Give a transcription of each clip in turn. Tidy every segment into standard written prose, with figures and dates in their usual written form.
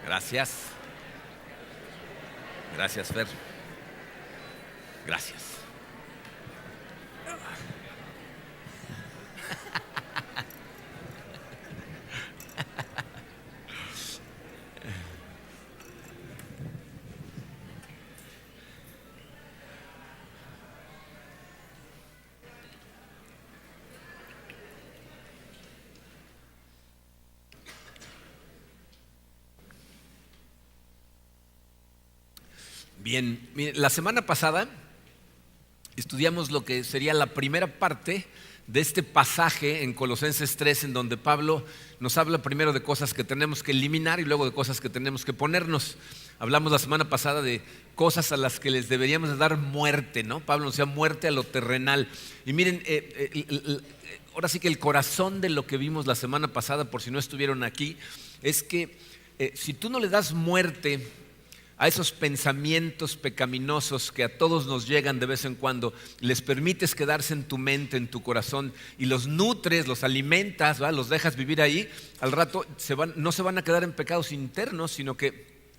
Gracias. Gracias, Fer. Gracias. Bien, miren, la semana pasada estudiamos lo que sería la primera parte de este pasaje en Colosenses 3, en donde Pablo nos habla primero de cosas que tenemos que eliminar y luego de cosas que tenemos que ponernos. Hablamos la semana pasada de cosas a las que les deberíamos de dar muerte, ¿no? Pablo nos decía muerte a lo terrenal. Y miren, ahora sí que el corazón de lo que vimos la semana pasada, por si no estuvieron aquí, es que si tú no le das muerte a esos pensamientos pecaminosos que a todos nos llegan de vez en cuando, les permites quedarse en tu mente, en tu corazón, y los nutres, los alimentas, ¿verdad? Los dejas vivir ahí, al rato no se van a quedar en pecados internos, sino que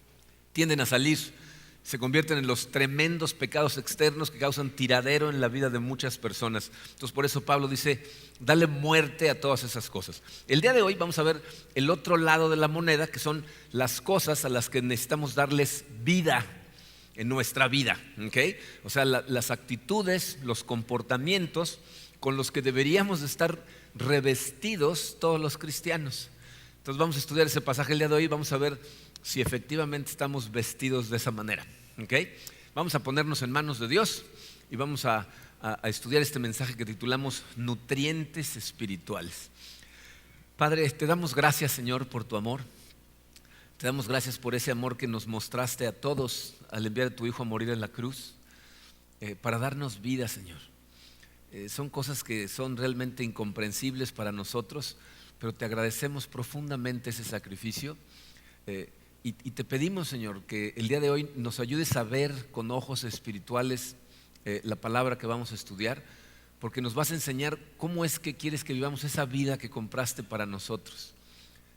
tienden a salir, se convierten en los tremendos pecados externos que causan tiradero en la vida de muchas personas. Entonces por eso Pablo dice, dale muerte a todas esas cosas. El día de hoy vamos a ver el otro lado de la moneda, que son las cosas a las que necesitamos darles vida en nuestra vida, ¿okay? O sea, las actitudes, los comportamientos con los que deberíamos de estar revestidos todos los cristianos. Entonces vamos a estudiar ese pasaje el día de hoy y vamos a ver si efectivamente estamos vestidos de esa manera, ¿okay? Vamos a ponernos en manos de Dios y vamos a estudiar este mensaje que titulamos Nutrientes Espirituales. Padre, te damos gracias, Señor, por tu amor. Te damos gracias por ese amor que nos mostraste a todos al enviar a tu Hijo a morir en la cruz, para darnos vida, Señor. Son cosas que son realmente incomprensibles para nosotros, pero te agradecemos profundamente ese sacrificio. Y te pedimos, Señor, que el día de hoy nos ayudes a ver con ojos espirituales la palabra que vamos a estudiar, porque nos vas a enseñar cómo es que quieres que vivamos esa vida que compraste para nosotros.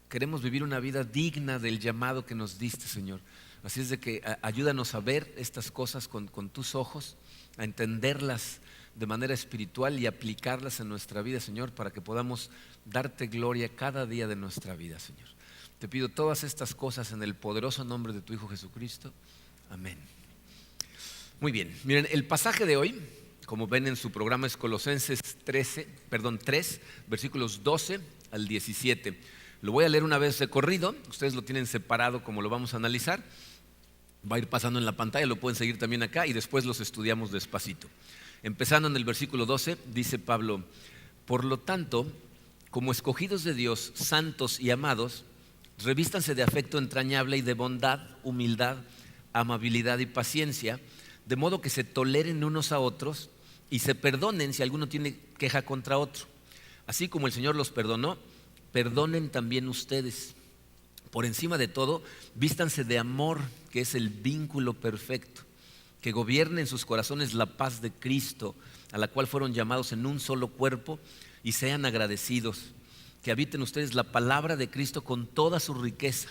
Queremos vivir una vida digna del llamado que nos diste, Señor. Así es de que ayúdanos a ver estas cosas con tus ojos, a entenderlas de manera espiritual y aplicarlas en nuestra vida, Señor, para que podamos darte gloria cada día de nuestra vida, Señor. Te pido todas estas cosas en el poderoso nombre de tu Hijo Jesucristo. Amén. Muy bien, miren, el pasaje de hoy, como ven en su programa, es Colosenses 3, versículos 12 al 17. Lo voy a leer una vez de corrido, ustedes lo tienen separado como lo vamos a analizar. Va a ir pasando en la pantalla, lo pueden seguir también acá y después los estudiamos despacito. Empezando en el versículo 12, dice Pablo: por lo tanto, como escogidos de Dios, santos y amados, revístanse de afecto entrañable y de bondad, humildad, amabilidad y paciencia, de modo que se toleren unos a otros y se perdonen si alguno tiene queja contra otro. Así como el Señor los perdonó, perdonen también ustedes. Por encima de todo, vístanse de amor, que es el vínculo perfecto, que gobierne en sus corazones la paz de Cristo, a la cual fueron llamados en un solo cuerpo, y sean agradecidos. Que habiten ustedes la palabra de Cristo con toda su riqueza.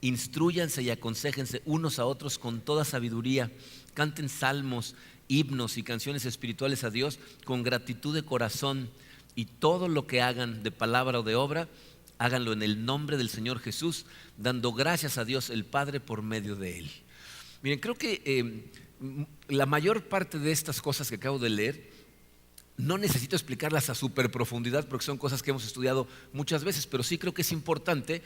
Instrúyanse y aconséjense unos a otros con toda sabiduría. Canten salmos, himnos y canciones espirituales a Dios con gratitud de corazón. Y todo lo que hagan de palabra o de obra, háganlo en el nombre del Señor Jesús, dando gracias a Dios el Padre por medio de Él. Miren, creo que la mayor parte de estas cosas que acabo de leer no necesito explicarlas a súper profundidad porque son cosas que hemos estudiado muchas veces, pero sí creo que es importante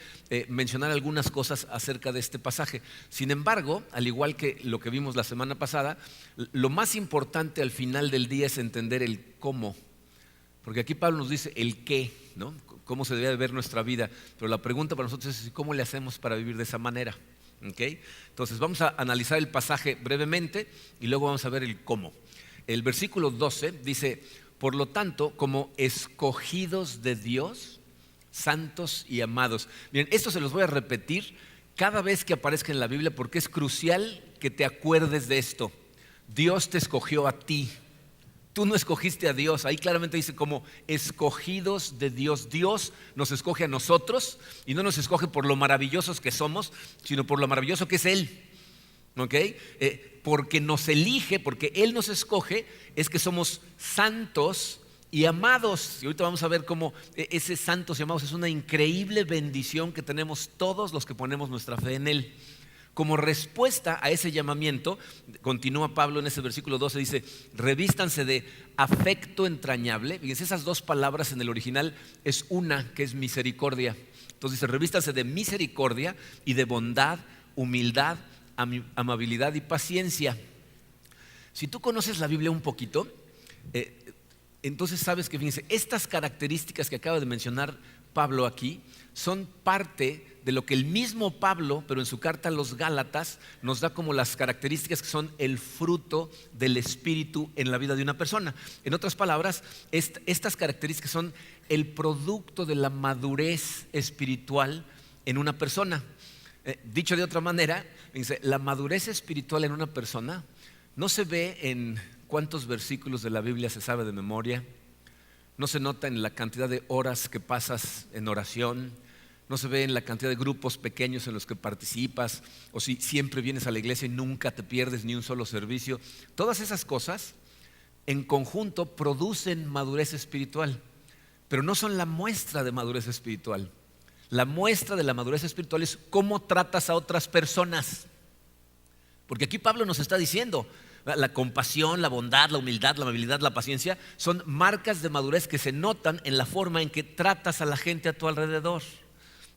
mencionar algunas cosas acerca de este pasaje. Sin embargo, al igual que lo que vimos la semana pasada, lo más importante al final del día es entender el cómo, porque aquí Pablo nos dice el qué, ¿no? Cómo se debe de ver nuestra vida, pero la pregunta para nosotros es cómo le hacemos para vivir de esa manera, ¿okay? Entonces vamos a analizar el pasaje brevemente y luego vamos a ver el cómo. El versículo 12 dice: por lo tanto, como escogidos de Dios, santos y amados. Miren, esto se los voy a repetir cada vez que aparezca en la Biblia porque es crucial que te acuerdes de esto. Dios te escogió a ti Tú no escogiste a Dios. Ahí claramente dice como escogidos de Dios. Dios nos escoge a nosotros y no nos escoge por lo maravillosos que somos, sino por lo maravilloso que es Él. ¿Ok? Porque nos elige, porque Él nos escoge, es que somos santos y amados. Y ahorita vamos a ver cómo ese santos y amados es una increíble bendición que tenemos todos los que ponemos nuestra fe en Él. Como respuesta a ese llamamiento, continúa Pablo en ese versículo 12, dice: revístanse de afecto entrañable. Fíjense, esas dos palabras en el original es una, que es misericordia. Entonces dice: revístanse de misericordia y de bondad, humildad, amabilidad y paciencia. Si tú conoces la Biblia un poquito, entonces sabes que, fíjense, estas características que acaba de mencionar Pablo aquí son parte de lo que el mismo Pablo, pero en su carta a los Gálatas, nos da como las características que son el fruto del Espíritu en la vida de una persona. En otras palabras, estas características son el producto de la madurez espiritual en una persona. Dicho de otra manera, la madurez espiritual en una persona no se ve en cuántos versículos de la Biblia se sabe de memoria, no se nota en la cantidad de horas que pasas en oración, no se ve en la cantidad de grupos pequeños en los que participas, o si siempre vienes a la iglesia y nunca te pierdes ni un solo servicio. Todas esas cosas en conjunto producen madurez espiritual, pero no son la muestra de madurez espiritual. La muestra de la madurez espiritual es cómo tratas a otras personas. Porque aquí Pablo nos está diciendo: la compasión, la bondad, la humildad, la amabilidad, la paciencia son marcas de madurez que se notan en la forma en que tratas a la gente a tu alrededor.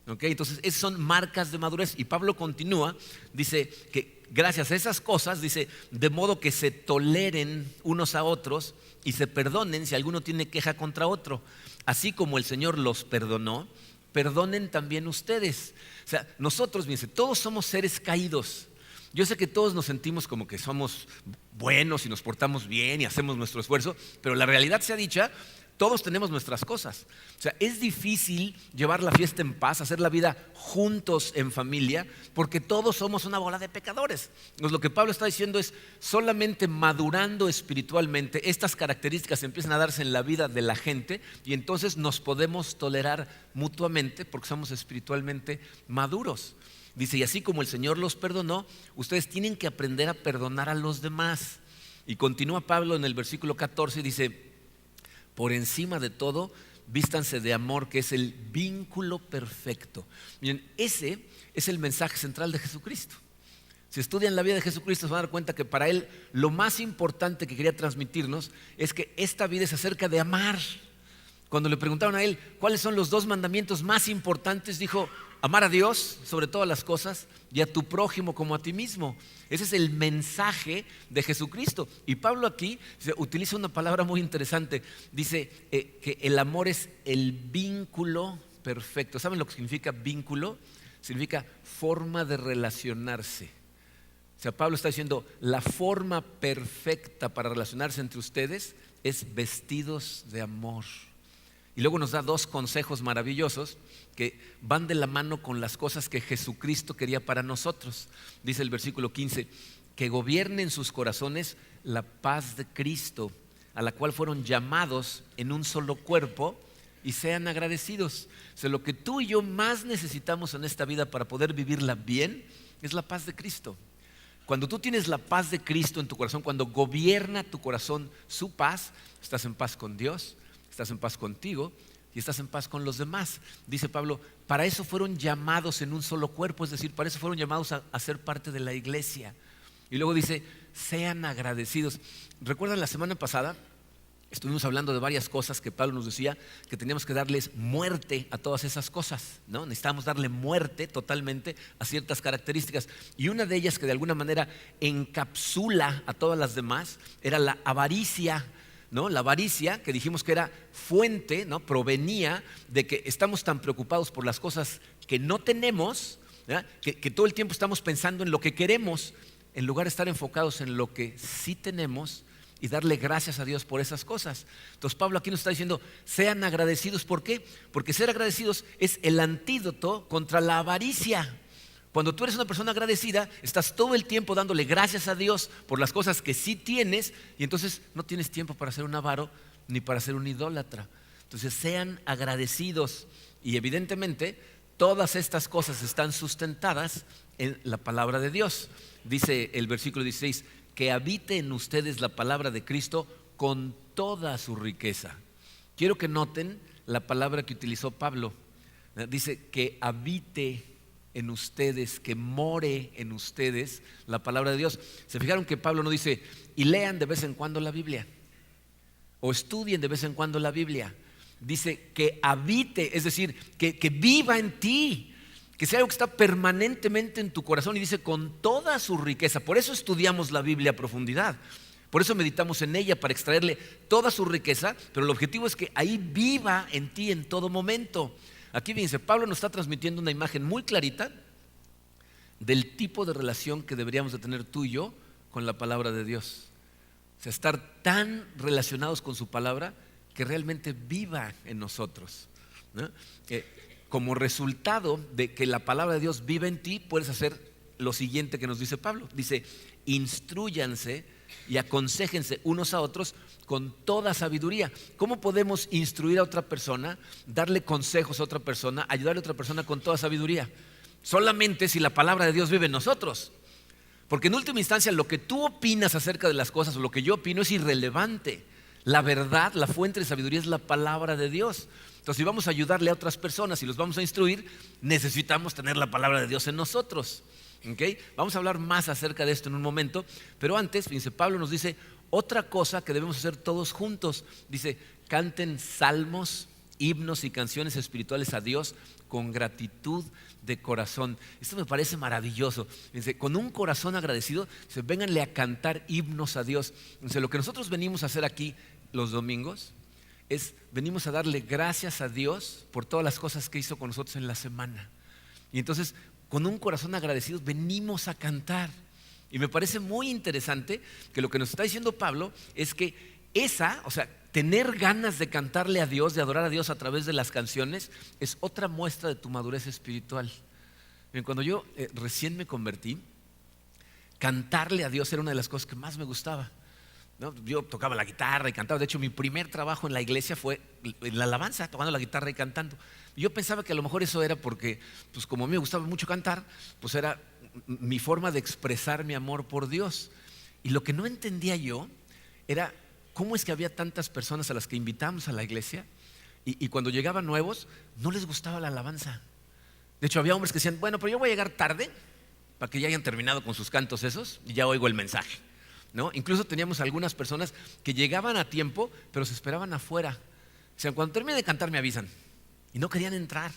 ¿Okay? Entonces esas son marcas de madurez. Y Pablo continúa, dice que gracias a esas cosas, dice, de modo que se toleren unos a otros y se perdonen si alguno tiene queja contra otro. Así como el Señor los perdonó, perdonen también ustedes. O sea, nosotros, fíjense, todos somos seres caídos. Yo sé que todos nos sentimos como que somos buenos y nos portamos bien y hacemos nuestro esfuerzo, pero la realidad sea dicha, todos tenemos nuestras cosas. O sea, es difícil llevar la fiesta en paz, hacer la vida juntos en familia, porque todos somos una bola de pecadores. Entonces, lo que Pablo está diciendo es: solamente madurando espiritualmente, estas características empiezan a darse en la vida de la gente y entonces nos podemos tolerar mutuamente porque somos espiritualmente maduros. Dice: y así como el Señor los perdonó, ustedes tienen que aprender a perdonar a los demás. Y continúa Pablo en el versículo 14 y dice: por encima de todo, vístanse de amor, que es el vínculo perfecto. Miren, ese es el mensaje central de Jesucristo. Si estudian la vida de Jesucristo, se van a dar cuenta que para Él lo más importante que quería transmitirnos es que esta vida es acerca de amar. Cuando le preguntaron a Él cuáles son los 2 mandamientos más importantes, dijo: amar a Dios sobre todas las cosas y a tu prójimo como a ti mismo. Ese es el mensaje de Jesucristo. Y Pablo aquí utiliza una palabra muy interesante. Dice que el amor es el vínculo perfecto. ¿Saben lo que significa vínculo? Significa forma de relacionarse. O sea, Pablo está diciendo: la forma perfecta para relacionarse entre ustedes es vestidos de amor. Y luego nos da 2 consejos maravillosos que van de la mano con las cosas que Jesucristo quería para nosotros. Dice el versículo 15: que gobierne en sus corazones la paz de Cristo, a la cual fueron llamados en un solo cuerpo, y sean agradecidos. O sea, lo que tú y yo más necesitamos en esta vida para poder vivirla bien es la paz de Cristo. Cuando tú tienes la paz de Cristo en tu corazón, cuando gobierna tu corazón su paz, estás en paz con Dios, estás en paz contigo y estás en paz con los demás. Dice Pablo: para eso fueron llamados en un solo cuerpo, es decir, para eso fueron llamados a ser parte de la iglesia. Y luego dice: sean agradecidos. ¿Recuerdan la semana pasada? Estuvimos hablando de varias cosas que Pablo nos decía que teníamos que darles muerte a todas esas cosas, ¿no? Necesitábamos darle muerte totalmente a ciertas características. Y una de ellas que de alguna manera encapsula a todas las demás era la avaricia, ¿no? La avaricia, que dijimos que era fuente, ¿no? Provenía de que estamos tan preocupados por las cosas que no tenemos, que todo el tiempo estamos pensando en lo que queremos en lugar de estar enfocados en lo que sí tenemos y darle gracias a Dios por esas cosas. Entonces Pablo aquí nos está diciendo: sean agradecidos. ¿Por qué? Porque ser agradecidos es el antídoto contra la avaricia. Cuando tú eres una persona agradecida, estás todo el tiempo dándole gracias a Dios por las cosas que sí tienes, y entonces no tienes tiempo para ser un avaro ni para ser un idólatra. Entonces sean agradecidos, y evidentemente todas estas cosas están sustentadas en la palabra de Dios. Dice el versículo 16, que habite en ustedes la palabra de Cristo con toda su riqueza. Quiero que noten la palabra que utilizó Pablo. Dice que habite en ustedes, que more en ustedes la palabra de Dios. ¿Se fijaron que Pablo no dice, y lean de vez en cuando la Biblia, o estudien de vez en cuando la Biblia? Dice que habite, es decir, que viva en ti, que sea algo que está permanentemente en tu corazón, y dice con toda su riqueza. Por eso estudiamos la Biblia a profundidad, por eso meditamos en ella, para extraerle toda su riqueza, pero el objetivo es que ahí viva en ti en todo momento. Aquí fíjense, Pablo nos está transmitiendo una imagen muy clarita del tipo de relación que deberíamos de tener tú y yo con la palabra de Dios. O sea, estar tan relacionados con su palabra que realmente viva en nosotros, ¿no? Como resultado de que la palabra de Dios viva en ti, puedes hacer lo siguiente que nos dice Pablo. Dice, instrúyanse y aconséjense unos a otros con toda sabiduría. ¿Cómo podemos instruir a otra persona, darle consejos a otra persona, ayudarle a otra persona con toda sabiduría? Solamente si la palabra de Dios vive en nosotros. Porque en última instancia lo que tú opinas acerca de las cosas o lo que yo opino es irrelevante. La verdad, la fuente de sabiduría es la palabra de Dios. Entonces, si vamos a ayudarle a otras personas y los vamos a instruir, necesitamos tener la palabra de Dios en nosotros. ¿Okay? Vamos a hablar más acerca de esto en un momento, pero antes, fíjense, Pablo nos dice otra cosa que debemos hacer todos juntos. Dice, canten salmos, himnos y canciones espirituales a Dios con gratitud de corazón. Esto me parece maravilloso. Fíjense, con un corazón agradecido, vénganle a cantar himnos a Dios. Fíjense, lo que nosotros venimos a hacer aquí los domingos es, venimos a darle gracias a Dios por todas las cosas que hizo con nosotros en la semana. Y entonces, con un corazón agradecido, venimos a cantar. Y me parece muy interesante que lo que nos está diciendo Pablo es que o sea, tener ganas de cantarle a Dios, de adorar a Dios a través de las canciones, es otra muestra de tu madurez espiritual. Cuando yo recién me convertí, cantarle a Dios era una de las cosas que más me gustaba, ¿no? Yo tocaba la guitarra y cantaba. De hecho, mi primer trabajo en la iglesia fue en la alabanza, tocando la guitarra y cantando. Y yo pensaba que a lo mejor eso era porque, pues como a mí me gustaba mucho cantar, pues era mi forma de expresar mi amor por Dios. Y lo que no entendía yo era cómo es que había tantas personas a las que invitamos a la iglesia y cuando llegaban nuevos no les gustaba la alabanza. De hecho, había hombres que decían, bueno, pero yo voy a llegar tarde para que ya hayan terminado con sus cantos esos y ya oigo el mensaje, ¿no? Incluso teníamos algunas personas que llegaban a tiempo, pero se esperaban afuera. O sea, cuando termine de cantar me avisan, y no querían entrar,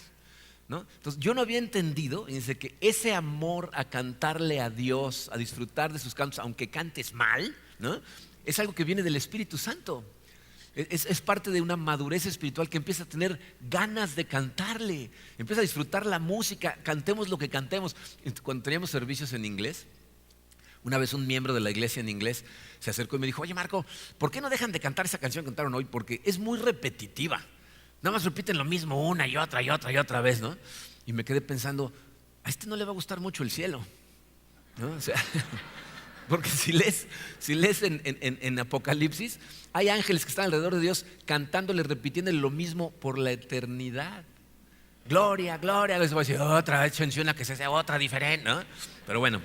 ¿no? Entonces yo no había entendido, dice, que ese amor a cantarle a Dios, a disfrutar de sus cantos, aunque cantes mal, ¿no? Es algo que viene del Espíritu Santo. Es parte de una madurez espiritual que empieza a tener ganas de cantarle, empieza a disfrutar la música, cantemos lo que cantemos. Cuando teníamos servicios en inglés, una vez un miembro de la iglesia en inglés se acercó y me dijo, oye Marco, ¿por qué no dejan de cantar esa canción que cantaron hoy? Porque es muy repetitiva, nada más repiten lo mismo una y otra vez, ¿no? Y me quedé pensando, a este no le va a gustar mucho el cielo, ¿no? O sea, porque si lees en Apocalipsis, hay ángeles que están alrededor de Dios cantándole, repitiéndole lo mismo por la eternidad. Gloria, gloria. Les voy a decir, otra vez menciona que se sea otra diferente, ¿no? Pero bueno,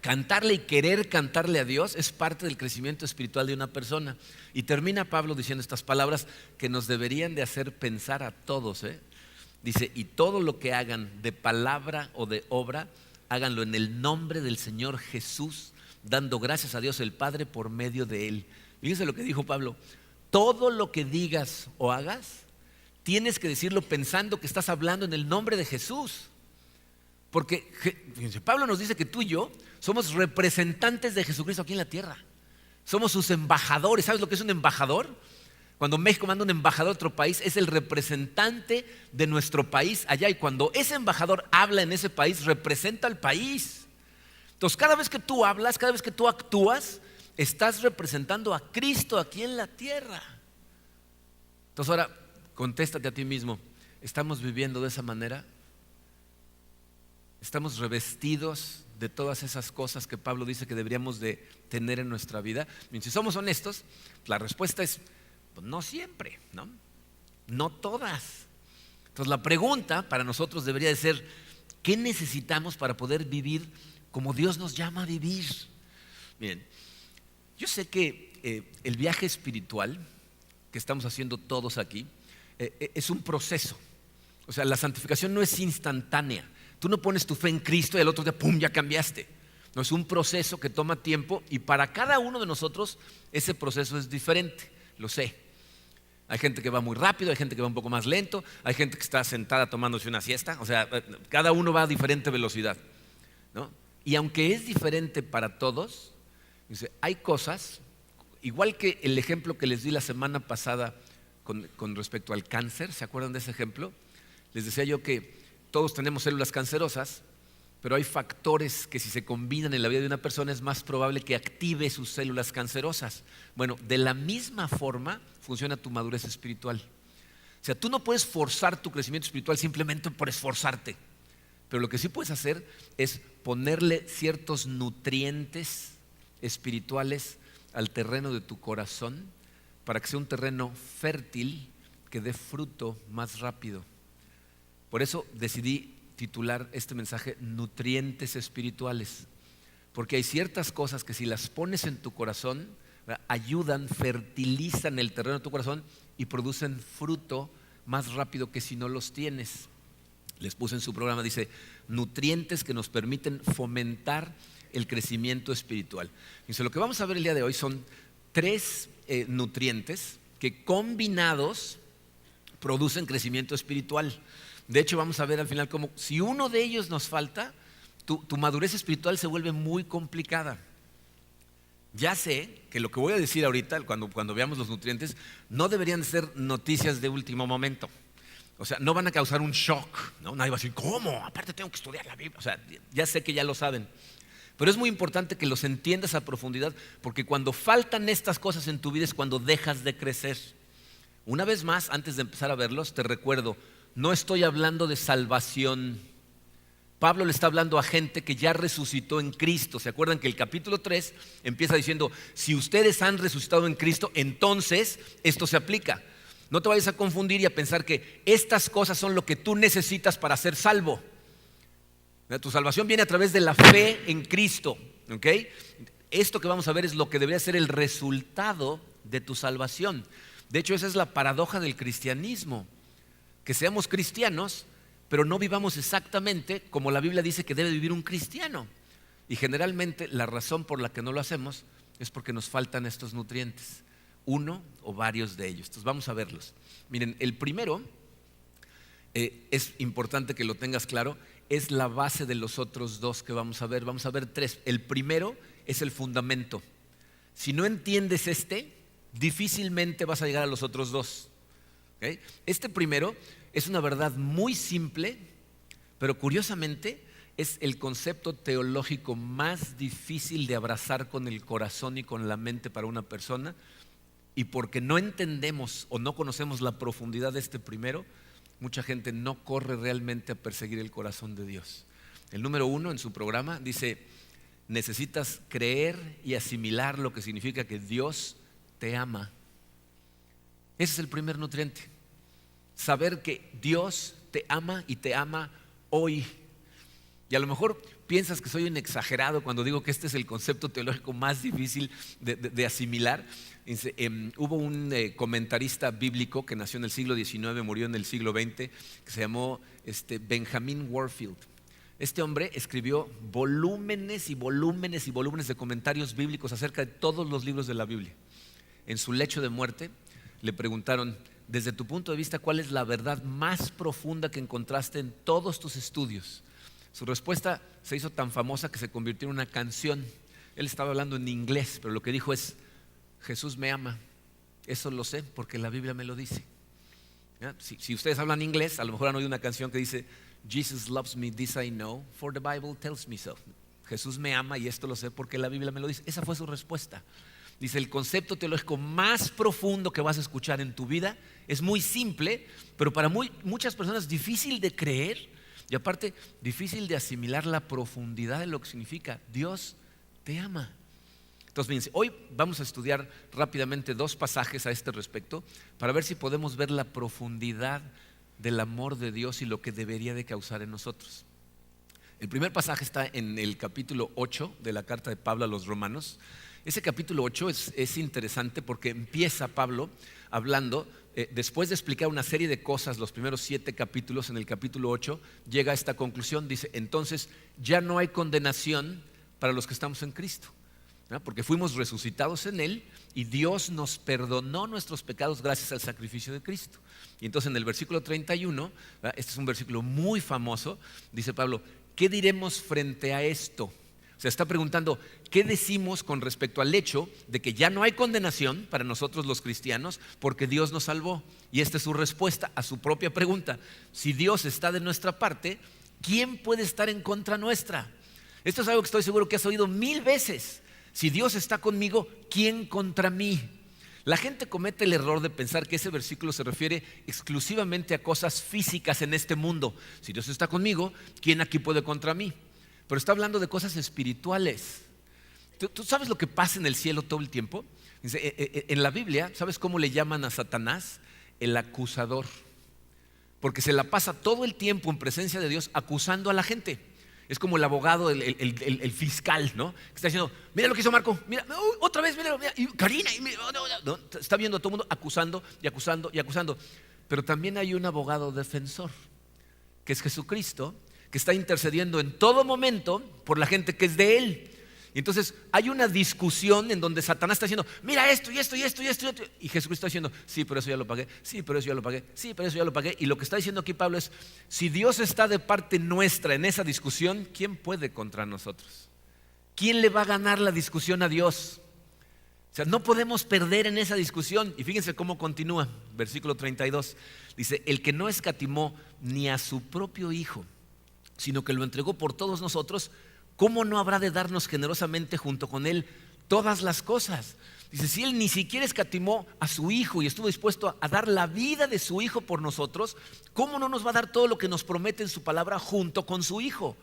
cantarle y querer cantarle a Dios es parte del crecimiento espiritual de una persona. Y termina Pablo diciendo estas palabras que nos deberían de hacer pensar a todos, ¿eh? Dice, y todo lo que hagan de palabra o de obra, háganlo en el nombre del Señor Jesús, dando gracias a Dios el Padre por medio de Él. Fíjense lo que dijo Pablo, todo lo que digas o hagas, tienes que decirlo pensando que estás hablando en el nombre de Jesús. Porque fíjense, Pablo nos dice que tú y yo somos representantes de Jesucristo aquí en la tierra. Somos sus embajadores. ¿Sabes lo que es un embajador? Cuando México manda un embajador a otro país, es el representante de nuestro país allá. Y cuando ese embajador habla en ese país, representa al país. Entonces, cada vez que tú hablas, cada vez que tú actúas, estás representando a Cristo aquí en la tierra. Entonces, ahora, contéstate a ti mismo, ¿estamos viviendo de esa manera? Estamos revestidos de todas esas cosas que Pablo dice que deberíamos de tener en nuestra vida. Y si somos honestos, la respuesta es, pues no siempre, ¿no? No todas. Entonces la pregunta para nosotros debería de ser, ¿qué necesitamos para poder vivir como Dios nos llama a vivir? Miren, yo sé que el viaje espiritual que estamos haciendo todos aquí es un proceso. O sea, la santificación no es instantánea. Tú no pones tu fe en Cristo y al otro día, ¡pum!, ya cambiaste. No, es un proceso que toma tiempo y para cada uno de nosotros ese proceso es diferente, lo sé. Hay gente que va muy rápido, hay gente que va un poco más lento, hay gente que está sentada tomándose una siesta. O sea, cada uno va a diferente velocidad, ¿no? Y aunque es diferente para todos, hay cosas, igual que el ejemplo que les di la semana pasada con respecto al cáncer. ¿Se acuerdan de ese ejemplo? Les decía yo que todos tenemos células cancerosas, pero hay factores que si se combinan en la vida de una persona es más probable que active sus células cancerosas. Bueno, de la misma forma funciona tu madurez espiritual. O sea, tú no puedes forzar tu crecimiento espiritual simplemente por esforzarte, pero lo que sí puedes hacer es ponerle ciertos nutrientes espirituales al terreno de tu corazón para que sea un terreno fértil que dé fruto más rápido. Por eso decidí titular este mensaje Nutrientes Espirituales, porque hay ciertas cosas que si las pones en tu corazón, ayudan, fertilizan el terreno de tu corazón y producen fruto más rápido que si no los tienes. Les puse en su programa, dice, nutrientes que nos permiten fomentar el crecimiento espiritual. Dice, lo que vamos a ver el día de hoy son 3 nutrientes que combinados producen crecimiento espiritual. De hecho, vamos a ver al final cómo si uno de ellos nos falta, tu madurez espiritual se vuelve muy complicada. Ya sé que lo que voy a decir ahorita, cuando veamos los nutrientes, no deberían ser noticias de último momento. O sea, no van a causar un shock, ¿no? Nadie va a decir, ¿cómo? Aparte tengo que estudiar la Biblia. O sea, ya sé que ya lo saben. Pero es muy importante que los entiendas a profundidad, porque cuando faltan estas cosas en tu vida es cuando dejas de crecer. Una vez más, antes de empezar a verlos, te recuerdo, no estoy hablando de salvación. Pablo le está hablando a gente que ya resucitó en Cristo. ¿Se acuerdan que el capítulo 3 empieza diciendo, si ustedes han resucitado en Cristo, entonces esto se aplica? No te vayas a confundir y a pensar que estas cosas son lo que tú necesitas para ser salvo. Tu salvación viene a través de la fe en Cristo, ¿ok? Esto que vamos a ver es lo que debería ser el resultado de tu salvación. De hecho, esa es la paradoja del cristianismo. Que seamos cristianos, pero no vivamos exactamente como la Biblia dice que debe vivir un cristiano. Y generalmente la razón por la que no lo hacemos es porque nos faltan estos nutrientes, uno o varios de ellos. Entonces vamos a verlos. Miren, el primero, es importante que lo tengas claro, es la base de los otros 2 que vamos a ver. Vamos a ver 3. El primero es el fundamento. Si no entiendes difícilmente vas a llegar a los otros 2. ¿Okay? Este primero es una verdad muy simple, pero curiosamente es el concepto teológico más difícil de abrazar con el corazón y con la mente para una persona, y porque no entendemos o no conocemos la profundidad de este primero, mucha gente no corre realmente a perseguir el corazón de Dios. El número 1 en su programa dice, necesitas creer y asimilar lo que significa que Dios te ama. Ese es el primer nutriente. Saber que Dios te ama y te ama hoy. Y a lo mejor piensas que soy un exagerado cuando digo que este es el concepto teológico más difícil de asimilar. Hubo un comentarista bíblico que nació en el siglo XIX, murió en el siglo XX, que se llamó Benjamin Warfield. Este hombre escribió volúmenes y volúmenes y volúmenes de comentarios bíblicos acerca de todos los libros de la Biblia. En su lecho de muerte le preguntaron, desde tu punto de vista, ¿cuál es la verdad más profunda que encontraste en todos tus estudios? Su respuesta se hizo tan famosa que se convirtió en una canción. Él estaba hablando en inglés, pero lo que dijo es, Jesús me ama. Eso lo sé porque la Biblia me lo dice. Si ustedes hablan inglés, a lo mejor han oído una canción que dice, Jesus loves me, this I know, for the Bible tells me so. Jesús me ama y esto lo sé porque la Biblia me lo dice. Esa fue su respuesta. Dice, el concepto teológico más profundo que vas a escuchar en tu vida es muy simple, pero para muchas personas difícil de creer. Y aparte, difícil de asimilar la profundidad de lo que significa. Dios te ama. Entonces, fíjense, hoy vamos a estudiar rápidamente 2 pasajes a este respecto para ver si podemos ver la profundidad del amor de Dios y lo que debería de causar en nosotros. El primer pasaje está en el capítulo 8 de la carta de Pablo a los Romanos. Ese capítulo 8 es interesante porque empieza Pablo hablando, después de explicar una serie de cosas, los primeros 7 capítulos, en el capítulo 8 llega a esta conclusión, dice, entonces ya no hay condenación para los que estamos en Cristo, ¿no? Porque fuimos resucitados en Él y Dios nos perdonó nuestros pecados gracias al sacrificio de Cristo. Y entonces en el versículo 31, ¿verdad? Este es un versículo muy famoso, dice Pablo, ¿qué diremos frente a esto? O sea, está preguntando, ¿qué decimos con respecto al hecho de que ya no hay condenación para nosotros los cristianos porque Dios nos salvó? Y esta es su respuesta a su propia pregunta. Si Dios está de nuestra parte, ¿quién puede estar en contra nuestra? Esto es algo que estoy seguro que has oído 1000 veces. Si Dios está conmigo, ¿quién contra mí? La gente comete el error de pensar que ese versículo se refiere exclusivamente a cosas físicas en este mundo. Si Dios está conmigo, ¿quién aquí puede contra mí? Pero está hablando de cosas espirituales. ¿Tú sabes lo que pasa en el cielo todo el tiempo? En la Biblia, ¿sabes cómo le llaman a Satanás? El acusador. Porque se la pasa todo el tiempo en presencia de Dios acusando a la gente. Es como el abogado, el fiscal, ¿no? Que está diciendo, mira lo que hizo Marco, mira, otra vez, mira, y Karina, no, está viendo a todo el mundo acusando y acusando y acusando. Pero también hay un abogado defensor, que es Jesucristo, que está intercediendo en todo momento por la gente que es de Él. Y entonces hay una discusión en donde Satanás está diciendo, mira esto y esto y esto y esto. Y Jesucristo está diciendo, sí, pero eso ya lo pagué, sí, pero eso ya lo pagué, sí, pero eso ya lo pagué. Y lo que está diciendo aquí Pablo es, si Dios está de parte nuestra en esa discusión, ¿quién puede contra nosotros? ¿Quién le va a ganar la discusión a Dios? O sea, no podemos perder en esa discusión. Y fíjense cómo continúa, versículo 32. Dice, el que no escatimó ni a su propio Hijo, sino que lo entregó por todos nosotros, ¿cómo no habrá de darnos generosamente junto con Él todas las cosas? Dice, si Él ni siquiera escatimó a su Hijo y estuvo dispuesto a dar la vida de su Hijo por nosotros, ¿cómo no nos va a dar todo lo que nos promete en su palabra junto con su Hijo?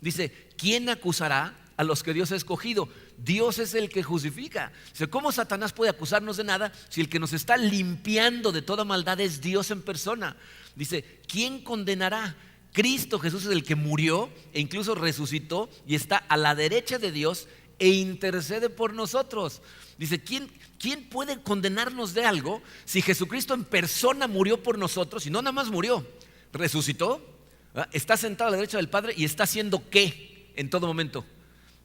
Dice, ¿quién acusará a los que Dios ha escogido? Dios es el que justifica. Dice, ¿cómo Satanás puede acusarnos de nada si el que nos está limpiando de toda maldad es Dios en persona? Dice, ¿quién condenará? Cristo Jesús es el que murió e incluso resucitó y está a la derecha de Dios e intercede por nosotros. Dice, ¿quién puede condenarnos de algo si Jesucristo en persona murió por nosotros y no nada más murió, resucitó, ¿verdad? Está sentado a la derecha del Padre y está haciendo ¿qué? En todo momento,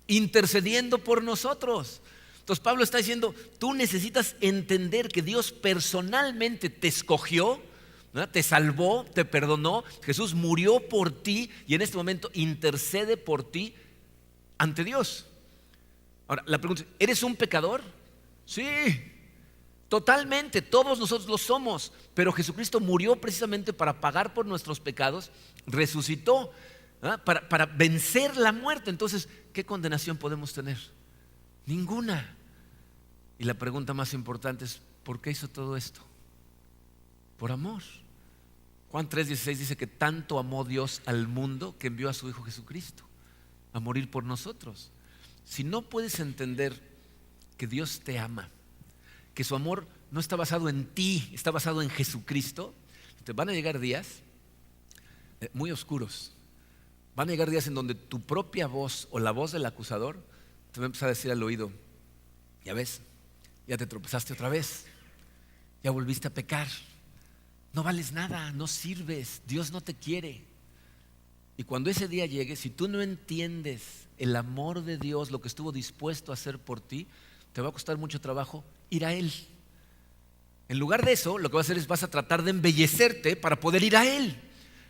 intercediendo por nosotros. Entonces Pablo está diciendo, tú necesitas entender que Dios personalmente te escogió, ¿no? Te salvó, te perdonó, Jesús murió por ti y en este momento intercede por ti ante Dios. Ahora, la pregunta es, ¿eres un pecador? Sí, totalmente, todos nosotros lo somos, pero Jesucristo murió precisamente para pagar por nuestros pecados, resucitó, ¿no? para vencer la muerte. Entonces, ¿qué condenación podemos tener? Ninguna. Y la pregunta más importante es, ¿por qué hizo todo esto? Por amor. Juan 3:16 dice que tanto amó Dios al mundo que envió a su Hijo Jesucristo a morir por nosotros. Si no puedes entender que Dios te ama, que su amor no está basado en ti, está basado en Jesucristo, te van a llegar días muy oscuros. Van a llegar días en donde tu propia voz o la voz del acusador te va a empezar a decir al oído, ya ves, ya te tropezaste otra vez, ya volviste a pecar. No vales nada, no sirves, Dios no te quiere. Y cuando ese día llegue, si tú no entiendes el amor de Dios, lo que estuvo dispuesto a hacer por ti, te va a costar mucho trabajo ir a Él. En lugar de eso, lo que vas a hacer es vas a tratar de embellecerte para poder ir a Él.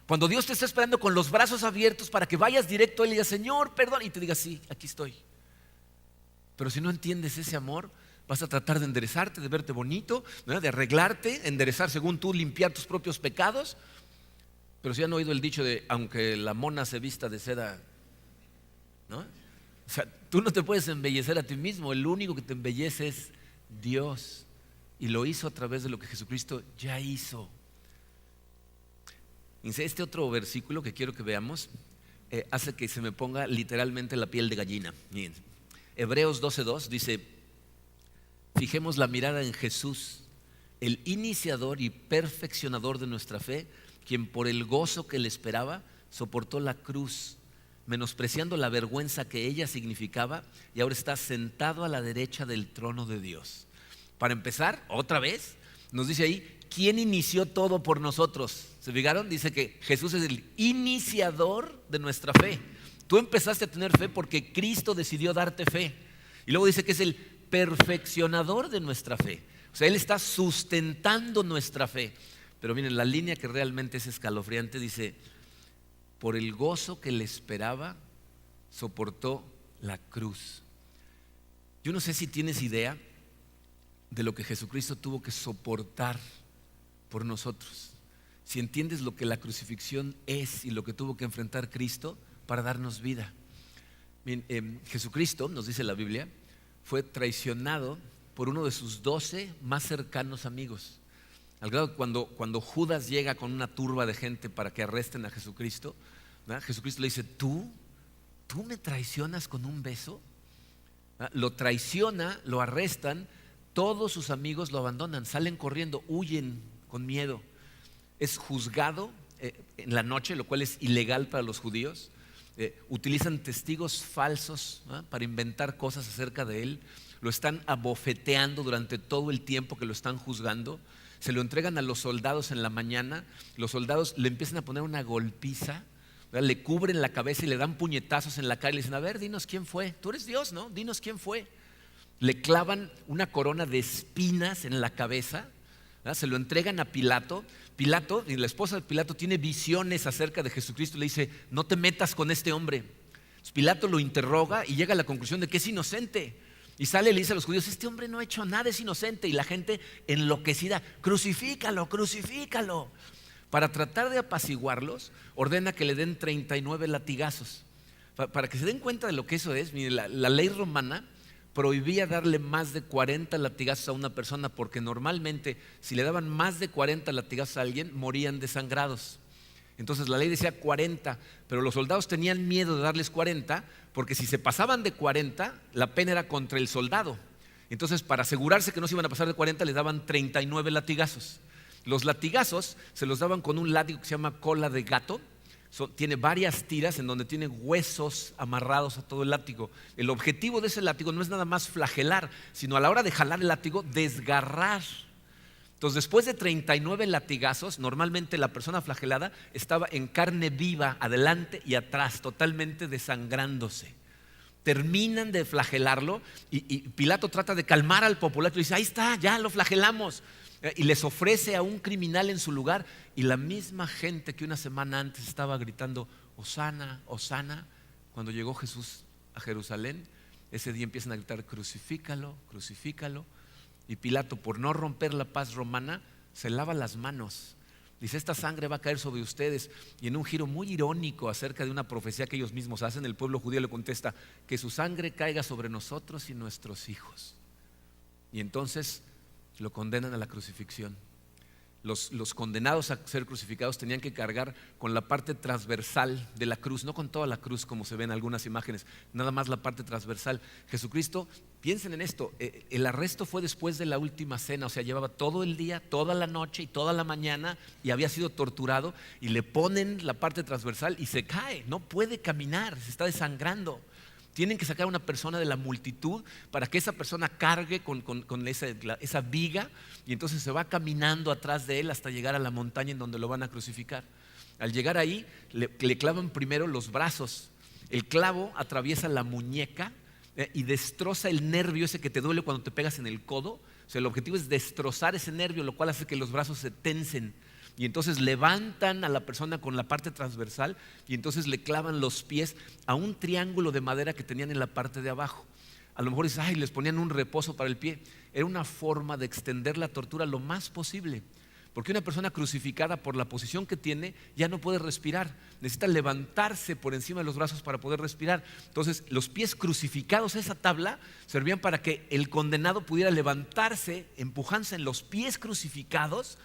Cuando Dios te está esperando con los brazos abiertos para que vayas directo a Él y digas, Señor, perdón, y te diga, sí, aquí estoy. Pero si no entiendes ese amor, vas a tratar de enderezarte, de verte bonito, ¿no? De arreglarte, enderezar según tú, limpiar tus propios pecados. Pero si han oído el dicho de aunque la mona se vista de seda, ¿no? O sea, tú no te puedes embellecer a ti mismo, el único que te embellece es Dios. Y lo hizo a través de lo que Jesucristo ya hizo. Dice, este otro versículo que quiero que veamos hace que se me ponga literalmente la piel de gallina. Miren, Hebreos 12:2 dice, fijemos la mirada en Jesús, el iniciador y perfeccionador de nuestra fe, quien por el gozo que le esperaba soportó la cruz, menospreciando la vergüenza que ella significaba, y ahora está sentado a la derecha del trono de Dios. Para empezar, otra vez, nos dice ahí, ¿quién inició todo por nosotros? ¿Se fijaron? Dice que Jesús es el iniciador de nuestra fe. Tú empezaste a tener fe porque Cristo decidió darte fe. Y luego dice que es el perfeccionador de nuestra fe. O sea, Él está sustentando nuestra fe. Pero miren, la línea que realmente es escalofriante dice, por el gozo que le esperaba, soportó la cruz. Yo no sé si tienes idea de lo que Jesucristo tuvo que soportar por nosotros. Si entiendes lo que la crucifixión es y lo que tuvo que enfrentar Cristo para darnos vida. Bien, Jesucristo, nos dice la Biblia, fue traicionado por uno de sus 12 más cercanos amigos. Al grado que cuando Judas llega con una turba de gente para que arresten a Jesucristo, ¿verdad? Jesucristo le dice, ¿tú me traicionas con un beso? ¿Verdad? Lo traiciona, lo arrestan, todos sus amigos lo abandonan, salen corriendo, huyen con miedo. Es juzgado en la noche, lo cual es ilegal para los judíos. Utilizan testigos falsos, ¿no?, para inventar cosas acerca de él. Lo están abofeteando durante todo el tiempo que lo están juzgando. Se lo entregan a los soldados en la mañana. Los soldados le empiezan a poner una golpiza, ¿verdad? Le cubren la cabeza y le dan puñetazos en la cara y le dicen, a ver, dinos quién fue. Tú eres Dios, ¿no? Dinos quién fue. Le clavan una corona de espinas en la cabeza, ¿verdad? Se lo entregan a Pilato. Pilato, y la esposa de Pilato tiene visiones acerca de Jesucristo y le dice, no te metas con este hombre. Entonces Pilato lo interroga y llega a la conclusión de que es inocente. Y sale y le dice a los judíos, este hombre no ha hecho nada, es inocente. Y la gente enloquecida, crucifícalo, crucifícalo. Para tratar de apaciguarlos, ordena que le den 39 latigazos. Para que se den cuenta de lo que eso es, mire, la ley romana prohibía darle más de 40 latigazos a una persona, porque normalmente si le daban más de 40 latigazos a alguien, morían desangrados. Entonces la ley decía 40, pero los soldados tenían miedo de darles 40, porque si se pasaban de 40, la pena era contra el soldado. Entonces, para asegurarse que no se iban a pasar de 40, les daban 39 latigazos. Los latigazos se los daban con un látigo que se llama cola de gato. Tiene varias tiras en donde tiene huesos amarrados a todo el látigo. El objetivo de ese látigo no es nada más flagelar, sino a la hora de jalar el látigo, desgarrar. Entonces, después de 39 latigazos, normalmente la persona flagelada estaba en carne viva, adelante y atrás, totalmente desangrándose. Terminan de flagelarlo y Pilato trata de calmar al populacho y dice, ahí está, ya lo flagelamos. Y les ofrece a un criminal en su lugar, y la misma gente que una semana antes estaba gritando Hosana, Hosana, cuando llegó Jesús a Jerusalén, ese día empiezan a gritar crucifícalo, crucifícalo. Y Pilato, por no romper la paz romana, se lava las manos. Dice, esta sangre va a caer sobre ustedes. Y en un giro muy irónico acerca de una profecía que ellos mismos hacen, el pueblo judío le contesta, que su sangre caiga sobre nosotros y nuestros hijos. Y entonces lo condenan a la crucifixión. Los condenados a ser crucificados tenían que cargar con la parte transversal de la cruz, no con toda la cruz como se ve en algunas imágenes, nada más la parte transversal. Jesucristo, piensen en esto, el arresto fue después de la última cena, o sea, llevaba todo el día, toda la noche y toda la mañana y había sido torturado, y le ponen la parte transversal y se cae, no puede caminar, se está desangrando. Tienen que sacar a una persona de la multitud para que esa persona cargue con esa viga, y entonces se va caminando atrás de él hasta llegar a la montaña en donde lo van a crucificar. Al llegar ahí, le clavan primero los brazos. El clavo atraviesa la muñeca y destroza el nervio ese que te duele cuando te pegas en el codo. O sea, el objetivo es destrozar ese nervio, lo cual hace que los brazos se tensen. Y entonces levantan a la persona con la parte transversal y entonces le clavan los pies a un triángulo de madera que tenían en la parte de abajo. A lo mejor dices, ay, les ponían un reposo para el pie. Era una forma de extender la tortura lo más posible, porque una persona crucificada, por la posición que tiene, ya no puede respirar. Necesita levantarse por encima de los brazos para poder respirar. Entonces los pies crucificados a esa tabla servían para que el condenado pudiera levantarse, empujándose en los pies crucificados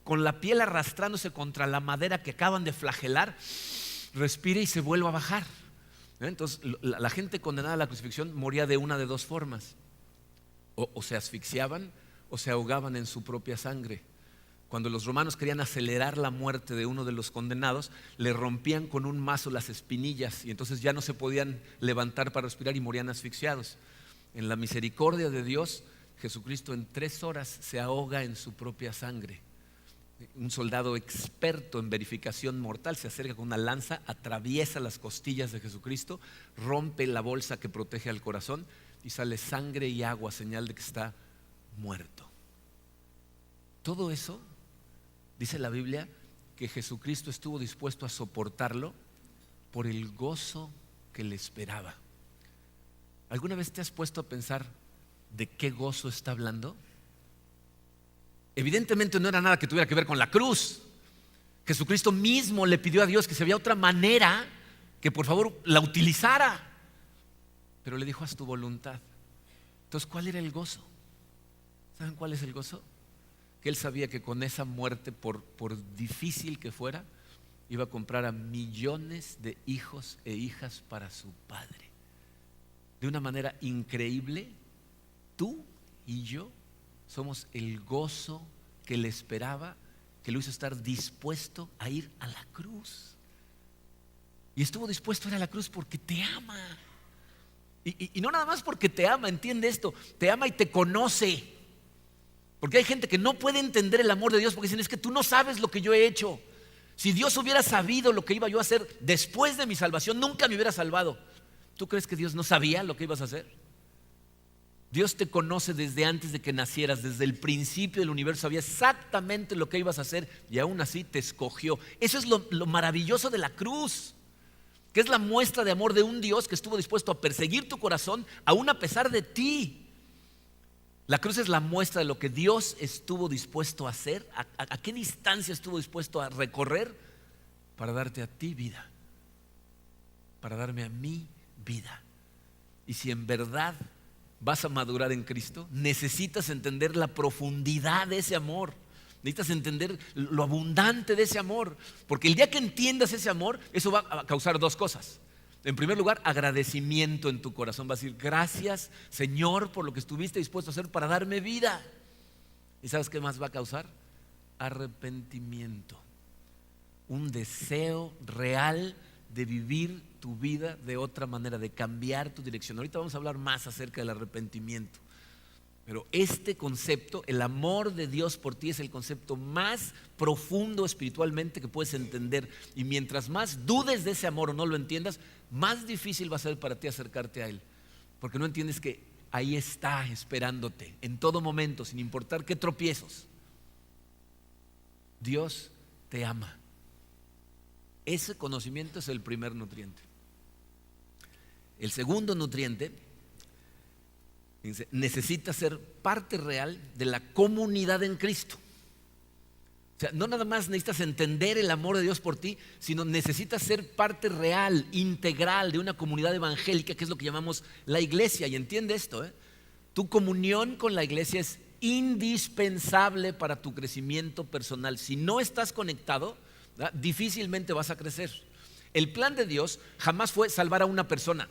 con la piel arrastrándose contra la madera que acaban de flagelar, respire y se vuelve a bajar. Entonces la gente condenada a la crucifixión moría de una de dos formas: o se asfixiaban o se ahogaban en su propia sangre. Cuando los romanos querían acelerar la muerte de uno de los condenados, le rompían con un mazo las espinillas y entonces ya no se podían levantar para respirar y morían asfixiados. En la misericordia de Dios, Jesucristo en 3 horas se ahoga en su propia sangre. Un soldado experto en verificación mortal se acerca con una lanza, atraviesa las costillas de Jesucristo, rompe la bolsa que protege al corazón y sale sangre y agua, señal de que está muerto. Todo eso, dice la Biblia, que Jesucristo estuvo dispuesto a soportarlo por el gozo que le esperaba. ¿Alguna vez te has puesto a pensar de qué gozo está hablando? Evidentemente no era nada que tuviera que ver con la cruz. Jesucristo mismo le pidió a Dios que si había otra manera, que por favor la utilizara, pero le dijo: haz tu voluntad. Entonces, ¿cuál era el gozo? ¿Saben cuál es el gozo? Que él sabía que con esa muerte, por difícil que fuera, iba a comprar a millones de hijos e hijas para su Padre. De una manera increíble, tú y yo somos el gozo que le esperaba, que lo hizo estar dispuesto a ir a la cruz. Y estuvo dispuesto a ir a la cruz porque te ama. Y no nada más porque te ama, entiende esto, te ama y te conoce. Porque hay gente que no puede entender el amor de Dios porque dicen: es que tú no sabes lo que yo he hecho. Si Dios hubiera sabido lo que iba yo a hacer después de mi salvación, nunca me hubiera salvado. ¿Tú crees que Dios no sabía lo que ibas a hacer? Dios te conoce desde antes de que nacieras, desde el principio del universo sabía exactamente lo que ibas a hacer y aún así te escogió. Eso es lo maravilloso de la cruz, que es la muestra de amor de un Dios que estuvo dispuesto a perseguir tu corazón aún a pesar de ti. La cruz es la muestra de lo que Dios estuvo dispuesto a hacer, a qué distancia estuvo dispuesto a recorrer para darte a ti vida, para darme a mí vida. Y si en verdad vas a madurar en Cristo, necesitas entender la profundidad de ese amor. Necesitas entender lo abundante de ese amor, porque el día que entiendas ese amor, eso va a causar dos cosas. En primer lugar, agradecimiento en tu corazón. Vas a decir: gracias, Señor, por lo que estuviste dispuesto a hacer para darme vida. ¿Y sabes qué más va a causar? Arrepentimiento. Un deseo real de vivir tu vida de otra manera, de cambiar tu dirección. Ahorita vamos a hablar más acerca del arrepentimiento. Pero este concepto, el amor de Dios por ti, es el concepto más profundo espiritualmente que puedes entender. Y mientras más dudes de ese amor o no lo entiendas, más difícil va a ser para ti acercarte a Él. Porque no entiendes que ahí está esperándote en todo momento, sin importar qué tropiezos. Dios te ama. Ese conocimiento es el primer nutriente. El segundo nutriente: necesitas ser parte real de la comunidad en Cristo. O sea, no nada más necesitas entender el amor de Dios por ti, sino necesitas ser parte real, integral de una comunidad evangélica, que es lo que llamamos la iglesia. Y entiende esto, tu comunión con la iglesia es indispensable para tu crecimiento personal. Si no estás conectado, ¿verdad?, difícilmente vas a crecer. El plan de Dios jamás fue salvar a una persona.